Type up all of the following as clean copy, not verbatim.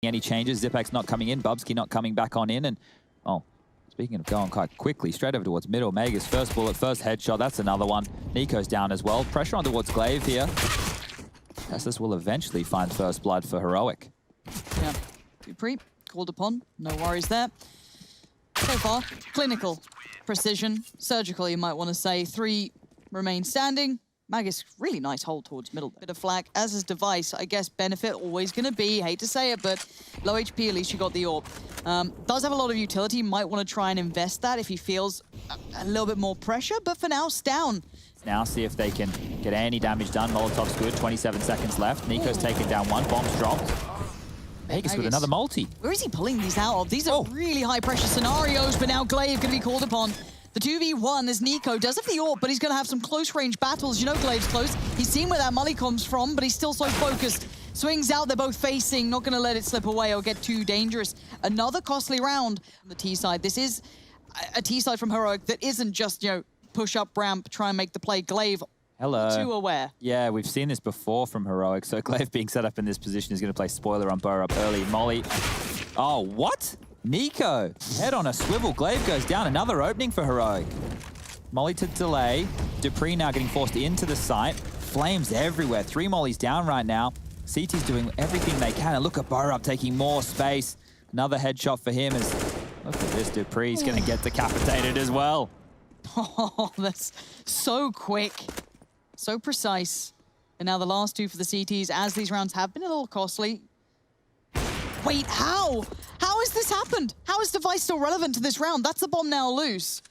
Any changes? Zipak's not coming in, Bubsky not coming back on in, and oh, speaking of going quite quickly, straight over towards middle. Mega's first bullet, first headshot, that's another one. Nico's down as well. Pressure on towards Glaive here. Tessus will eventually find first blood for Heroic. Yeah, Dupree called upon, no worries there. So far, clinical, precision, surgical you might want to say. 3 remain standing. Magus, really nice hold towards middle. Bit of flak, as is Device. I guess benefit always going to be, hate to say it, but low HP, at least you got the AWP. Does have a lot of utility, might want to try and invest that if he feels a little bit more pressure, but for now, it's down. Now see if they can get any damage done. Molotov's good, 27 seconds left. Nico's taken down one, bomb's dropped. Magus with another multi. Where is he pulling these out of? These are really high pressure scenarios, but now Glaive going to be called upon. The 2v1 as Nico does have the AWP, but he's going to have some close range battles. You know Glaive's close. He's seen where that molly comes from, but he's still so focused. Swings out, they're both facing, not going to let it slip away or get too dangerous. Another costly round on the T side. This is a T side from Heroic that isn't just, you know, push up ramp, try and make the play. Glaive, hello. Too aware. Yeah, we've seen this before from Heroic, so Glaive being set up in this position is going to play spoiler on Burr up early. Molly. Oh, what? Nico, head on a swivel. Glaive goes down. Another opening for Heroic. Molly to delay. Dupree now getting forced into the site. Flames everywhere. 3 mollies down right now. CT's doing everything they can. And look at Burr up taking more space. Another headshot for him as, look at this, Dupree's going to get decapitated as well. Oh, that's so quick. So precise. And now the last 2 for the CTs, as these rounds have been a little costly. Wait, how? How has this happened? How is Device still relevant to this round? That's the bomb now loose.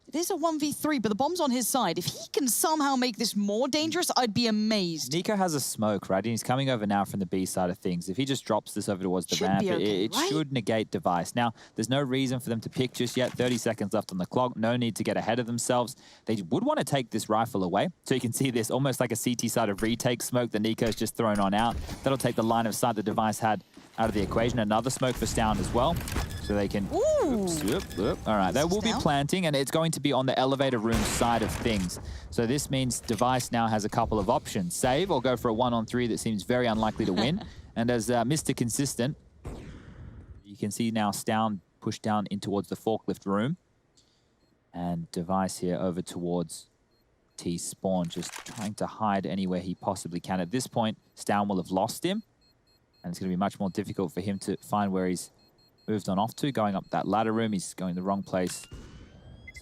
It is a 1v3, but the bomb's on his side. If he can somehow make this more dangerous, I'd be amazed. Nico has a smoke, right? And he's coming over now from the B side of things. If he just drops this over towards the ramp, it should negate Device. Now, there's no reason for them to pick just yet. 30 seconds left on the clock. No need to get ahead of themselves. They would want to take this rifle away. So you can see this almost like a CT side of retake smoke that Nico's just thrown on out. That'll take the line of sight the Device had out of the equation. Another smoke for Stound as well. So they can... Oops. All right, they will be planting, and it's going to be on the elevator room side of things. So this means Device now has a couple of options. Save or go for a 1-on-3 that seems very unlikely to win. And as Mr. Consistent, you can see now Stound pushed down in towards the forklift room. And Device here over towards T-Spawn, just trying to hide anywhere he possibly can. At this point, Stound will have lost him. And it's going to be much more difficult for him to find where he's moved on off to. Going up that ladder room, he's going the wrong place.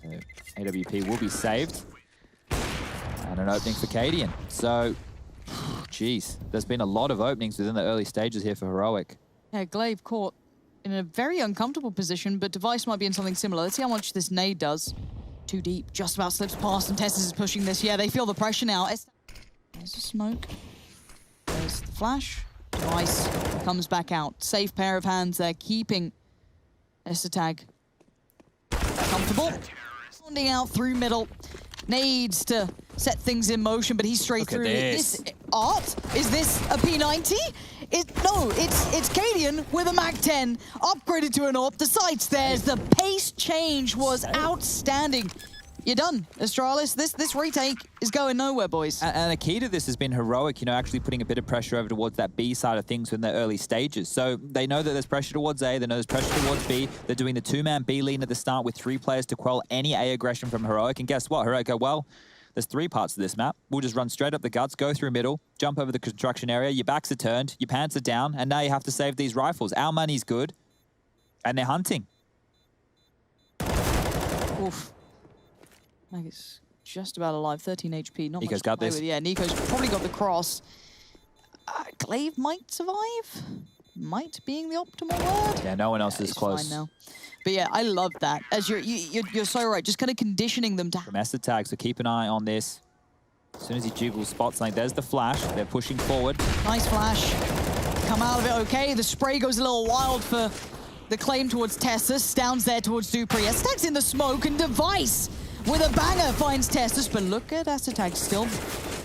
So AWP will be saved. And an opening for Cadian. So, geez, there's been a lot of openings within the early stages here for Heroic. Yeah, Glaive caught in a very uncomfortable position, but Device might be in something similar. Let's see how much this nade does. Too deep, just about slips past, and Tessus is pushing this. Yeah, they feel the pressure now. There's the smoke. There's the flash. Device comes back out. Safe pair of hands there, keeping Estratag comfortable. Sounding out through middle. Needs to set things in motion, but he's straight through. This art? Is this a P90? No, it's Cadian with a MAC-10, upgraded to an AWP. The sight's theirs. The pace change was outstanding. You're done, Astralis. This retake is going nowhere, boys. And the key to this has been Heroic, you know, actually putting a bit of pressure over towards that B side of things in the early stages. So they know that there's pressure towards A, they know there's pressure towards B. They're doing the 2-man B lean at the start with 3 players to quell any A aggression from Heroic. And guess what? Heroic go, well, there's 3 parts to this map. We'll just run straight up the guts, go through middle, jump over the construction area, your backs are turned, your pants are down, and now you have to save these rifles. Our money's good, and they're hunting. Oof. Magus just about alive, 13 HP. Not Nico's much got this. With. Yeah, Nico's probably got the cross. Glaive might survive. Might being the optimal word. Yeah, no one else is close. Fine now. But yeah, I love that. As you're so right. Just kind of conditioning them to. From Estratag, so keep an eye on this. As soon as he jiggles spots, like there's the flash. They're pushing forward. Nice flash. Come out of it okay. The spray goes a little wild for the claim towards Tessus. Stound's there towards Dupree. Estratag's in the smoke, and Device with a banger finds Tessus, but look at Estratag still.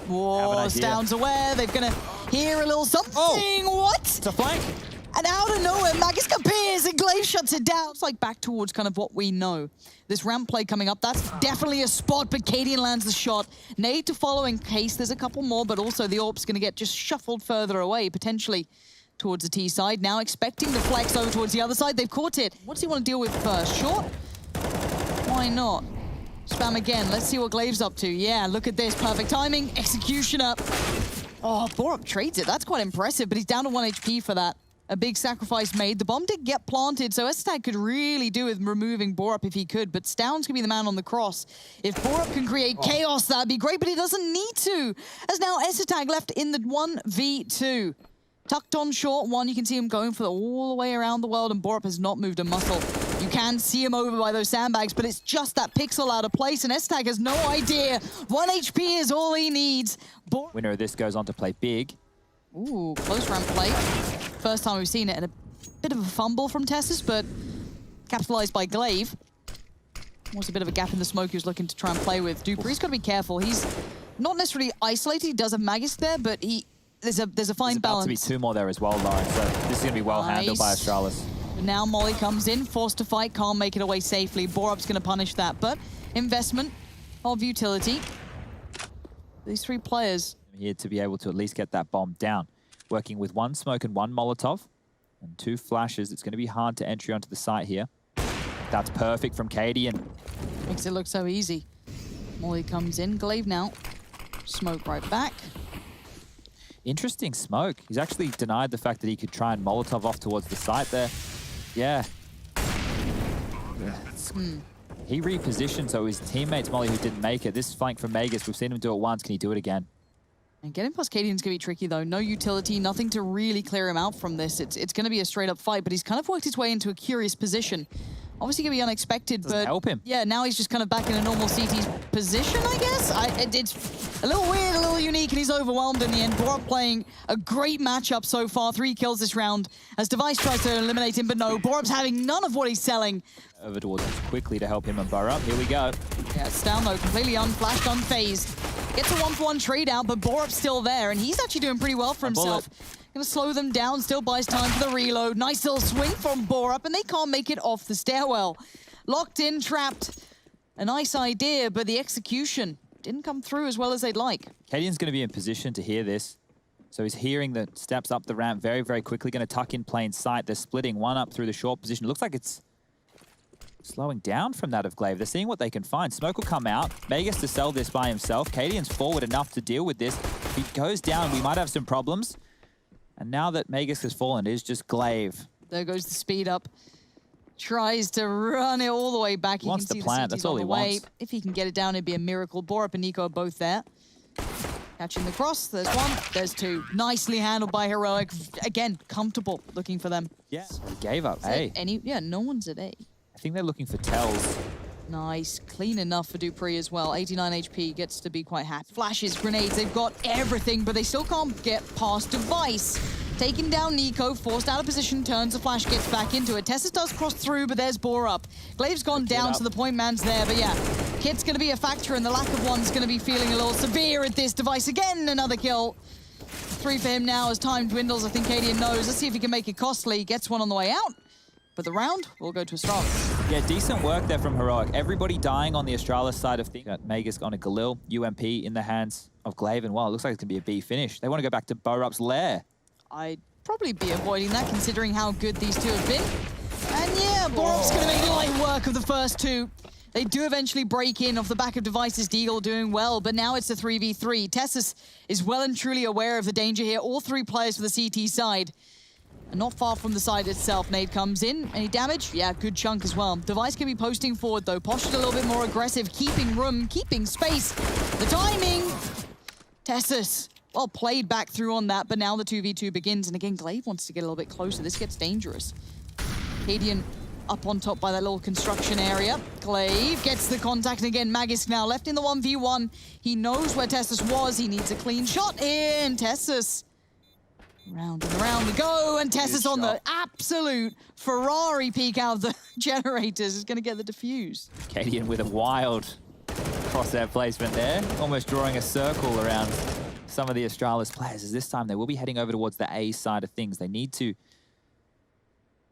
Whoa, Stound's aware. They're gonna hear a little something. Oh, what? It's a flank. And out of nowhere, Magus appears and Glaive shuts it down. It's like back towards kind of what we know. This ramp play coming up, that's definitely a spot, but Cadian lands the shot. Nade to follow in case there's a couple more, but also the AWP's gonna get just shuffled further away, potentially towards the T side. Now expecting the flex over towards the other side. They've caught it. What does he want to deal with first? Short? Why not? Spam again. Let's see what Glaive's up to. Yeah, look at this. Perfect timing. Executioner. Oh, Borup trades it. That's quite impressive, but he's down to 1 HP for that. A big sacrifice made. The bomb did get planted, so Estag could really do with removing Borup if he could, but Stoun's gonna be the man on the cross. If Borup can create chaos, that'd be great, but he doesn't need to. As now Estag left in the 1v2. Tucked on short one, you can see him going for all the way around the world, and Borup has not moved a muscle. You can see him over by those sandbags, but it's just that pixel out of place, and Estag has no idea. 1 HP is all he needs. Winner of this goes on to play big. Ooh, close ramp play. First time we've seen it, and a bit of a fumble from Tessus, but capitalized by Glaive. Was a bit of a gap in the smoke he was looking to try and play with. Dupree's got to be careful. He's not necessarily isolated. He does have Magus there, but there's a fine balance. There's about to be 2 more there as well, Lauren, so this is going to be well handled by Astralis. But now Molly comes in, forced to fight, can't make it away safely. Borup's going to punish that, but investment of utility. These 3 players here to be able to at least get that bomb down. Working with 1 smoke and 1 Molotov and 2 flashes. It's going to be hard to entry onto the site here. That's perfect from Katie and makes it look so easy. Molly comes in, Glaive now. Smoke right back. Interesting smoke. He's actually denied the fact that he could try and Molotov off towards the site there. Yeah. He repositioned, so his teammates, Molly, who didn't make it. This flank from Magus, we've seen him do it once. Can he do it again? And getting past Cadian's going to be tricky, though. No utility, nothing to really clear him out from this. It's going to be a straight-up fight, but he's kind of worked his way into a curious position. Obviously going to be unexpected, doesn't but... help him. Yeah, now he's just kind of back in a normal CT's position, I guess? It's a little weird, a little unique, and he's overwhelmed in the end. Borup playing a great matchup so far. 3 kills this round as Device tries to eliminate him, but no, Borup's having none of what he's selling. Over towards him quickly to help him and Borup. Here we go. Yeah, it's down though, completely unflashed, unfazed. Gets a 1-for-1 trade out, but Borup's still there, and he's actually doing pretty well for himself. Gonna slow them down, still buys time for the reload. Nice little swing from Borup, and they can't make it off the stairwell. Locked in, trapped. A nice idea, but the execution didn't come through as well as they'd like. Cadian's gonna be in position to hear this. So he's hearing the steps up the ramp very, very quickly. Gonna tuck in plain sight. They're splitting 1 up through the short position. It looks like it's slowing down from that of Glaive. They're seeing what they can find. Smoke will come out. Magus to sell this by himself. Cadian's forward enough to deal with this. If he goes down, we might have some problems. And now that Magus has fallen, it is just Glaive. There goes the speed up. Tries to run it all the way back. He wants to plant. That's all he wants. If he can get it down, it'd be a miracle. Borup and Nico are both there. Catching the cross. There's 1. There's 2. Nicely handled by Heroic. Again, comfortable looking for them. Yeah, he gave up A. Yeah, no one's at A. I think they're looking for tells. Nice. Clean enough for Dupree as well. 89 HP, gets to be quite happy. Flashes, grenades, they've got everything, but they still can't get past Device. Taking down Nico, forced out of position, turns the flash, gets back into it. Tessus does cross through, but there's Borup. Glaive's gone down, so the point man's there, but yeah. Kit's going to be a factor, and the lack of one's going to be feeling a little severe at this. Device again, another kill. 3 for him now as time dwindles. I think Cadian knows. Let's see if he can make it costly. Gets 1 on the way out. But the round will go to Astralis. Yeah, decent work there from Heroic. Everybody dying on the Astralis side of things. Got Magus on a Galil, UMP in the hands of Glaive, and well, it looks like it's going to be a B finish. They want to go back to Borup's lair. I'd probably be avoiding that, considering how good these 2 have been. And yeah, Borup's going to make light work of the first 2. They do eventually break in off the back of Device's Deagle doing well, but now it's a 3v3. Tessus is well and truly aware of the danger here. All 3 players for the CT side. And not far from the side itself. Nade comes in. Any damage? Yeah, good chunk as well. Device can be posting forward, though. Postured a little bit more aggressive, keeping room, keeping space. The timing! Tessus, well played back through on that, but now the 2v2 begins. And again, Glaive wants to get a little bit closer. This gets dangerous. Cadian up on top by that little construction area. Glaive gets the contact, and again, Magus now left in the 1v1. He knows where Tessus was. He needs a clean shot in. Tessus. Round and around we go, and Tessus on the absolute Ferrari peek out of the generators is going to get the defuse. Cadian with a wild crosshair placement there, almost drawing a circle around some of the Astralis players, as this time they will be heading over towards the A side of things. They need to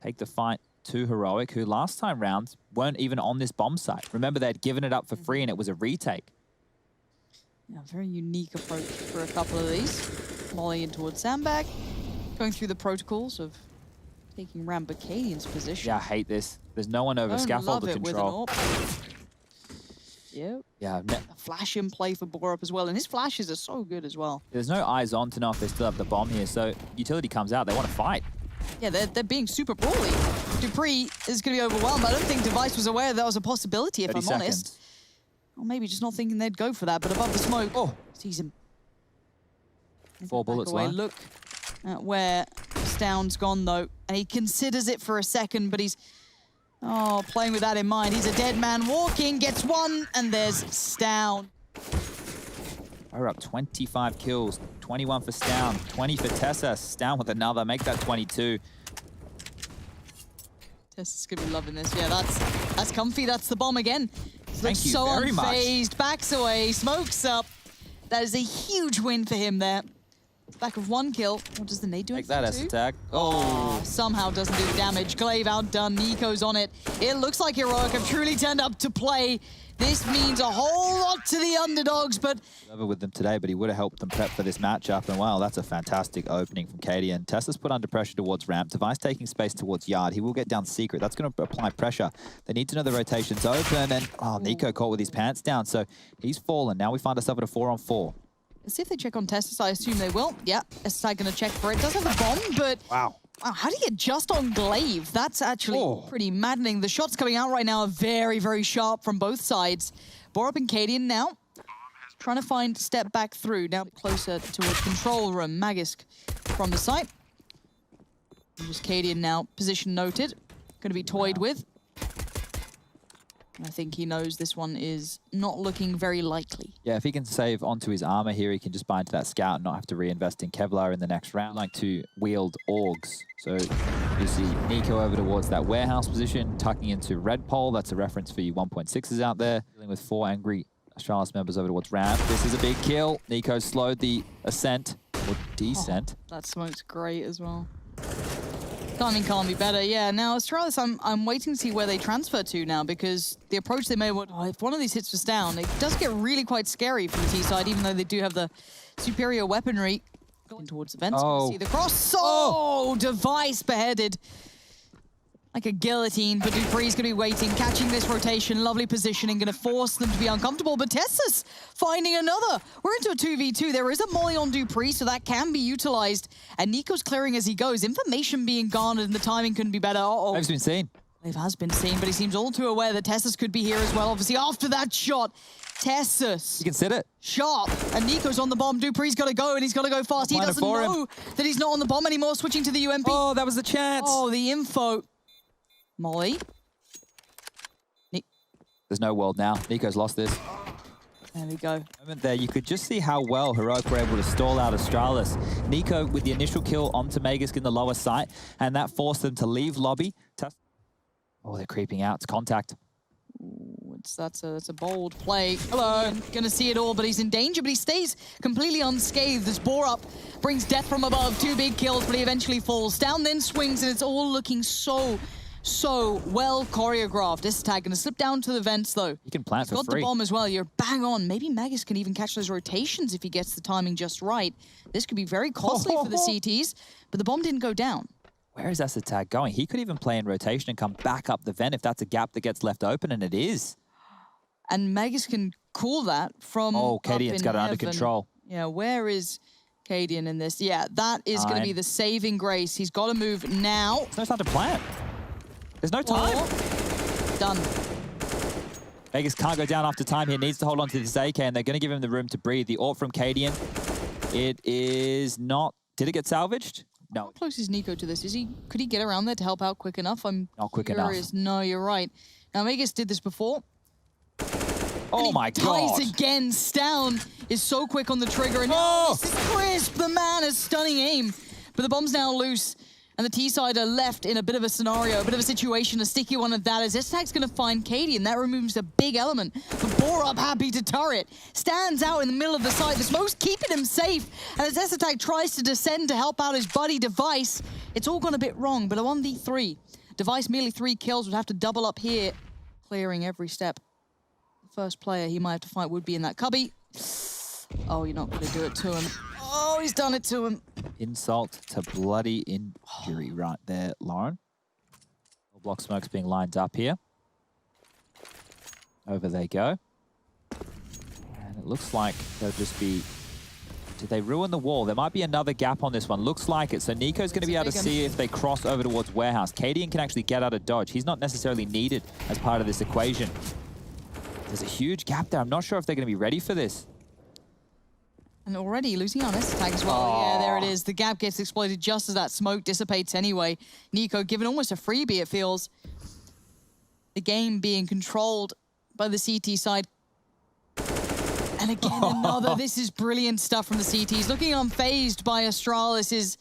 take the fight to Heroic, who last time round weren't even on this bomb site. Remember, they'd given it up for free and it was a retake. Yeah, very unique approach for a couple of these. Molly in towards Sandbag. going through the protocols of taking ramp, but Cadian's position. Yeah, I hate this. There's no one over scaffold to control. Yep. Yeah. A flash in play for Borup as well, and his flashes are so good as well. There's no eyes on to know if they still have the bomb here, so utility comes out, they want to fight. Yeah, they're being super brawly. Dupree is going to be overwhelmed. I don't think Device was aware that was a possibility, if I'm honest. Or maybe just not thinking they'd go for that, but above the smoke, sees him. 4 bullets left. Look at where Stound's gone, though, and he considers it for a second, but he's playing with that in mind. He's a dead man walking, gets one, and there's Stound. We're up 25 kills, 21 for Stound, 20 for Tessa. Stound with another, make that 22. Tessa's gonna be loving this. Yeah, that's comfy. That's the bomb again. Thank you so very unfazed, much. backs away, smokes up. That is a huge win for him there. Back of 1 kill. What does the nade do? Take that S attack. Oh, somehow doesn't do the damage. Glaive outdone. Nico's on it. It looks like Heroic have truly turned up to play. This means a whole lot to the underdogs, but... Over with them today, but he would have helped them prep for this matchup. And wow, that's a fantastic opening from Cadian. Tessa's put under pressure towards ramp. Device taking space towards yard. He will get down secret. That's going to apply pressure. They need to know the rotation's open. And Nico caught with his pants down, so he's fallen. Now we find ourselves at a 4-on-4. Let's see if they check on Tessus. I assume they will. Yeah, SSI going to check for it. Does have a bomb, but... Wow, how do you get just on Glaive? That's actually pretty maddening. The shots coming out right now are very, very sharp from both sides. Borup and Cadian now trying to find step back through. Now closer towards control room. Magisk from the site. And just Cadian now, position noted. Going to be toyed with. I think he knows this one is not looking very likely. Yeah, if he can save onto his armor here, he can just buy into that scout and not have to reinvest in Kevlar in the next round. Like to wield Augs. So you see Nico over towards that warehouse position, tucking into red pole. That's a reference for you 1.6s out there. Dealing with 4 angry Astralis members over towards ramp. This is a big kill. Nico slowed the ascent or descent. That smoke's great as well. Timing can't be better. Yeah, now Astralis, I'm waiting to see where they transfer to now, because the approach they made, if one of these hits was down, it does get really quite scary from the T side, even though they do have the superior weaponry. Going towards the vents, see the cross. Device beheaded. Like a guillotine, but Dupree's going to be waiting, catching this rotation, lovely positioning, going to force them to be uncomfortable, but Tessa's finding another. We're into a 2v2. There is a molly on Dupree, so that can be utilized, and Nico's clearing as he goes. Information being garnered, and the timing couldn't be better. Glaive's been seen. Glaive has been seen, but he seems all too aware that Tessa's could be here as well. Obviously, after that shot, Tessa's. You can sit it. Sharp, and Nico's on the bomb. Dupree's got to go, and he's got to go fast. He doesn't know that he's not on the bomb anymore, switching to the UMP. Oh, that was the chance. Oh, the info. Molly. There's no world now. Nico's lost this. There we go. Moment there, you could just see how well Heroic were able to stall out Astralis. Nico with the initial kill onto Magisk in the lower site, and that forced them to leave lobby. Oh, they're creeping out. It's contact. Ooh, that's a bold play. Hello. Gonna see it all, but he's in danger, but he stays completely unscathed. This Borup brings death from above. 2 big kills, but he eventually falls down, then swings, and it's all looking so well choreographed. This tag gonna slip down to the vents though. You can plant for free. Got the bomb as well. You're bang on. Maybe Magisk can even catch those rotations if he gets the timing just right. This could be very costly for the CTs, but the bomb didn't go down. Where is that tag going? He could even play in rotation and come back up the vent if that's a gap that gets left open, and it is. And Magisk can call that from Cadian's got it under control. Yeah, where is Cadian in this? Yeah, that is going to be the saving grace. He's got to move now. There's no time to plant. There's no time. Done. Vegas can't go down after time here. Needs to hold on to this AK, and they're going to give him the room to breathe. The AWP from Cadian. It is not... Did it get salvaged? No. How close is Nico to this? Could he get around there to help out quick enough? I'm not quick curious. enough. No, you're right. Now, Vegas did this before. Oh my God. Dies again. Stound is so quick on the trigger, and now this is crisp. The man has stunning aim, but the bomb's now loose. And the T-side are left in a bit of a scenario, a bit of a situation, a sticky one at that, as S-Tag's going to find Cadian. That removes a big element. But Borup happy to turret. Stands out in the middle of the site. The smoke's keeping him safe. And as S-Tag tries to descend to help out his buddy Device, it's all gone a bit wrong, but a 1v3. Device merely 3 kills, would have to double up here, clearing every step. The first player he might have to fight would be in that cubby. Oh, you're not going to do it to him. Oh, he's done it to him. Insult to bloody injury right there, Lauren. Block smokes being lined up here. Over they go. And it looks like they'll just be... Did they ruin the wall? There might be another gap on this one. Looks like it. So Nico's going to be able to see if they cross over towards Warehouse. Cadian can actually get out of dodge. He's not necessarily needed as part of this equation. There's a huge gap there. I'm not sure if they're going to be ready for this. And already losing on this tag as well. Oh. Yeah, there it is. The gap gets exploited just as that smoke dissipates anyway. Nico given almost a freebie, it feels. The game being controlled by the CT side. And again, another. This is brilliant stuff from the CTs. Looking unfazed by Astralis is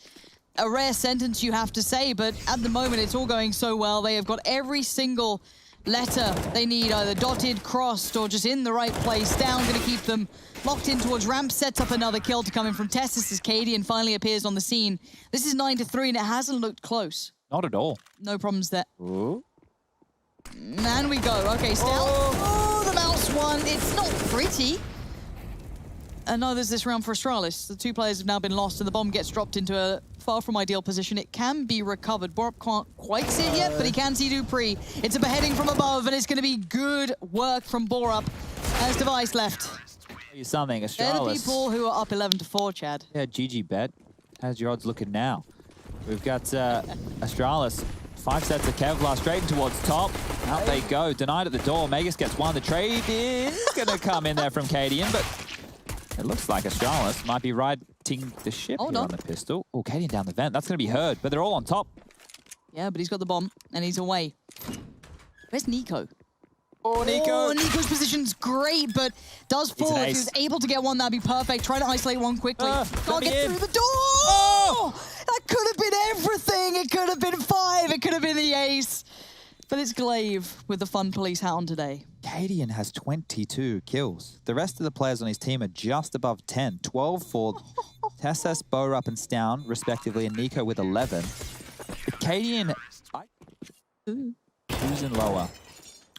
a rare sentence, you have to say, but at the moment, it's all going so well. They have got every single letter they need, either dotted, crossed, or just in the right place. Down, going to keep them locked in towards ramp, sets up another kill to come in from Testis as Cadian finally appears on the scene. This is 9-3, and it hasn't looked close. Not at all. No problems there. Ooh. And we go. Okay, still. Oh, the mouse one. It's not pretty. And no, there's this round for Astralis. The two players have now been lost, and the bomb gets dropped into a far from ideal position. It can be recovered. Borup can't quite see it yet, but he can see Dupree. It's a beheading from above, and it's going to be good work from Borup as Device left. You something, Astralis. They're the people who are up 11-4, Chad. Yeah, GG bet. How's your odds looking now? We've got Astralis. 5 sets of Kevlar straight towards top. Out they go. Denied at the door. Magus gets one. The trade is going to come in there from Cadian, but it looks like Astralis might be riding the ship here on the pistol. Oh, Cadian down the vent. That's going to be heard, but they're all on top. Yeah, but he's got the bomb, and he's away. Where's Nico? Oh, Nico. Oh, Nico's position's great, but does fall. If he was able to get one, that'd be perfect. Try to isolate one quickly. Can't get through the door! Oh! That could have been everything. It could have been 5. It could have been the ace. But it's Glaive with the fun police hat on today. Cadian has 22 kills. The rest of the players on his team are just above 10. 12 for Tessis, Borup, and Stown, respectively, and Nico with 11. But Cadian... Who's in lower?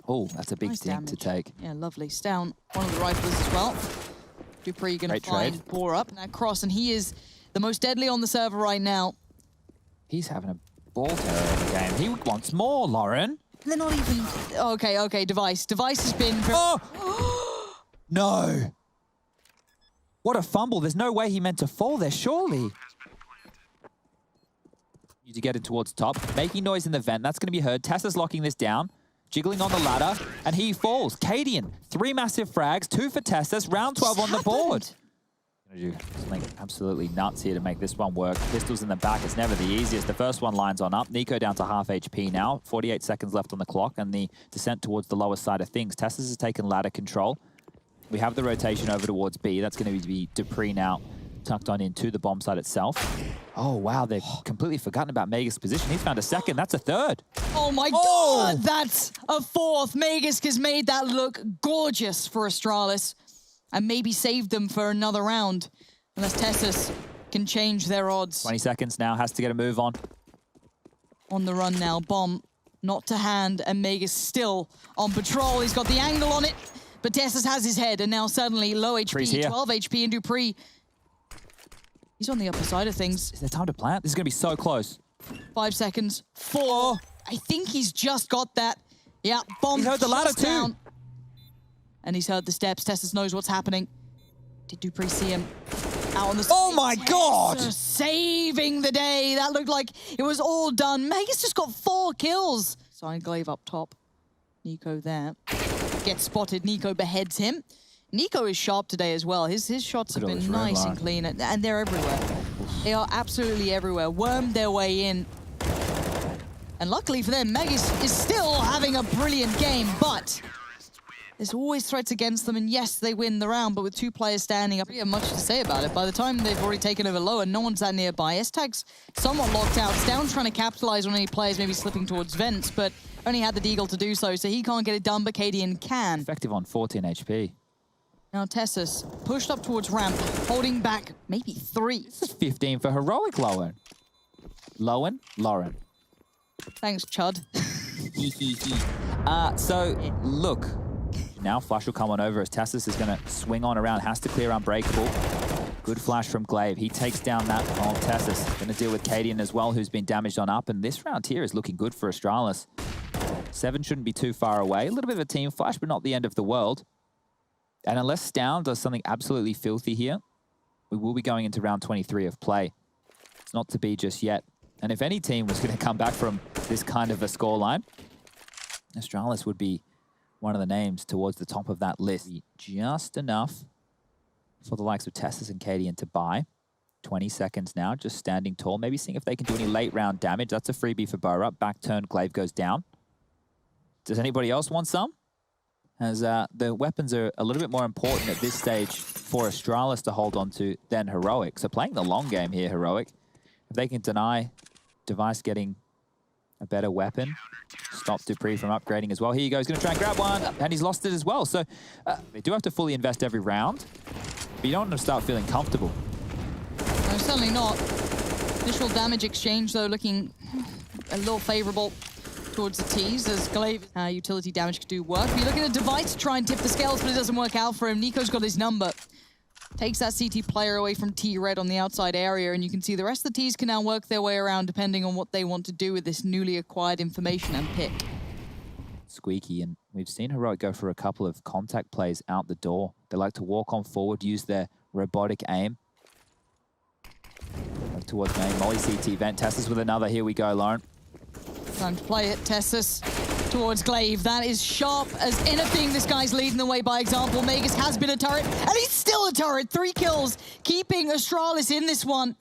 Oh, that's a big thing to take. Yeah, lovely. Stown, one of the riflers as well. Dupree going to find Borup and that cross, and he is the most deadly on the server right now. He's having a ball terror of the game. He wants more, Lauren. They're not even... Okay, Device. Device has been... Oh! No. What a fumble. There's no way he meant to fall there, surely. To get it towards top. Making noise in the vent. That's going to be heard. Tessa's locking this down. Jiggling on the ladder. And he falls. Cadian. 3 massive frags. 2 for Tessa's. Round 12 on the board. Something absolutely nuts here to make this one work. Pistols in the back, it's never the easiest. The first one lines on up. Nico down to half HP now. 48 seconds left on the clock, and the descent towards the lower side of things. Testis has taken ladder control. We have the rotation over towards B. That's going to be Dupree now, tucked on into the bomb site itself. Oh, wow, they've completely forgotten about Magus' position. He's found a second. That's a third. Oh, my God, that's a 4th. Magus has made that look gorgeous for Astralis. And maybe save them for another round. Unless Tessis can change their odds. 20 seconds now, has to get a move on. On the run now, bomb not to hand, and Magus still on patrol. He's got the angle on it, but Tessis has his head, and now suddenly low HP, 12 HP, and Dupree. He's on the upper side of things. Is there time to plant? This is going to be so close. 5 seconds, 4. I think he's just got that. Yeah, bomb. He's heard the ladder down. too. And he's heard the steps. Testis knows what's happening. Did Dupree see him out on the... Oh my God! Saving the day. That looked like it was all done. Magus just got 4 kills. Sign Glaive up top. Nico there. Gets spotted. Nico beheads him. Nico is sharp today as well. His shots have been nice and clean. And they're everywhere. They are absolutely everywhere. Wormed their way in. And luckily for them, Magus is still having a brilliant game, but... There's always threats against them, and yes, they win the round, but with 2 players standing up, we have much to say about it. By the time they've already taken over low and no one's that nearby, S-Tag's somewhat locked out. Down trying to capitalize on any players maybe slipping towards vents, but only had the deagle to do so he can't get it done, but Cadian can. Effective on 14 HP. Now Tessis pushed up towards ramp, holding back maybe 3. This is 15 for heroic Lauren. Lauren. Thanks, Chud. So, look. now. Flash will come on over as Tessus is going to swing on around, has to clear Unbreakable. Good flash from Glaive. He takes down that on Tessus. Going to deal with Cadian as well, who's been damaged on up. And this round here is looking good for Astralis. 7 shouldn't be too far away. A little bit of a team flash, but not the end of the world. And unless Stown does something absolutely filthy here, we will be going into round 23 of play. It's not to be just yet. And if any team was going to come back from this kind of a scoreline, Astralis would be one of the names towards the top of that list. Just enough for the likes of Tessus and Cadian to buy. 20 seconds now, just standing tall. Maybe seeing if they can do any late round damage. That's a freebie for Bora. Back turn, Glaive goes down. Does anybody else want some? As the weapons are a little bit more important at this stage for Astralis to hold on to than Heroic. So playing the long game here, Heroic. If they can deny Device getting a better weapon, stop Dupree from upgrading as well. Here you go, he's going to try and grab one, and he's lost it as well. So they do have to fully invest every round, but you don't want to start feeling comfortable. No, certainly not. Initial damage exchange, though, looking a little favorable towards the T's, as Glaive utility damage could do work. But you're looking at Device to try and tip the scales, but it doesn't work out for him. Nico's got his number. Takes that CT player away from T-Red on the outside area, and you can see the rest of the T's can now work their way around depending on what they want to do with this newly acquired information and pick. Squeaky, and we've seen Heroic go for a couple of contact plays out the door. They like to walk on forward, use their robotic aim. Back towards main, Molly CT vent, Tessus with another, here we go, Lauren. Time to play it, Tessus towards Glaive. That is sharp as anything. This guy's leading the way by example. Magus has been a turret, and he's still a turret. 3 kills, keeping Astralis in this one.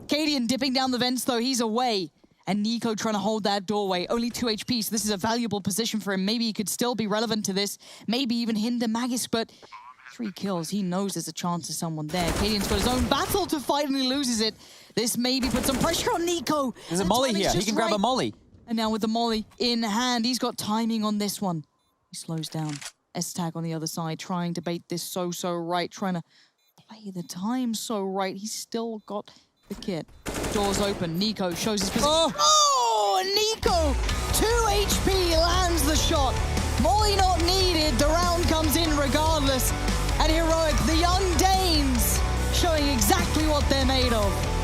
Cadian dipping down the vents, though. He's away. And Nico trying to hold that doorway. Only 2 HP, so this is a valuable position for him. Maybe he could still be relevant to this. Maybe even hinder Magus, but 3 kills. He knows there's a chance of someone there. Cadian's got his own battle to fight, and he loses it. This maybe puts some pressure on Nico. There's a molly here. He can grab a molly. And now with the molly in hand, he's got timing on this one. He slows down. S-Tag on the other side, trying to bait this so right, trying to play the time so right. He's still got the kit. Doors open. Nico shows his position. Oh, Nico! 2 HP lands the shot. Molly not needed. The round comes in regardless. And Heroic, the young Danes, showing exactly what they're made of.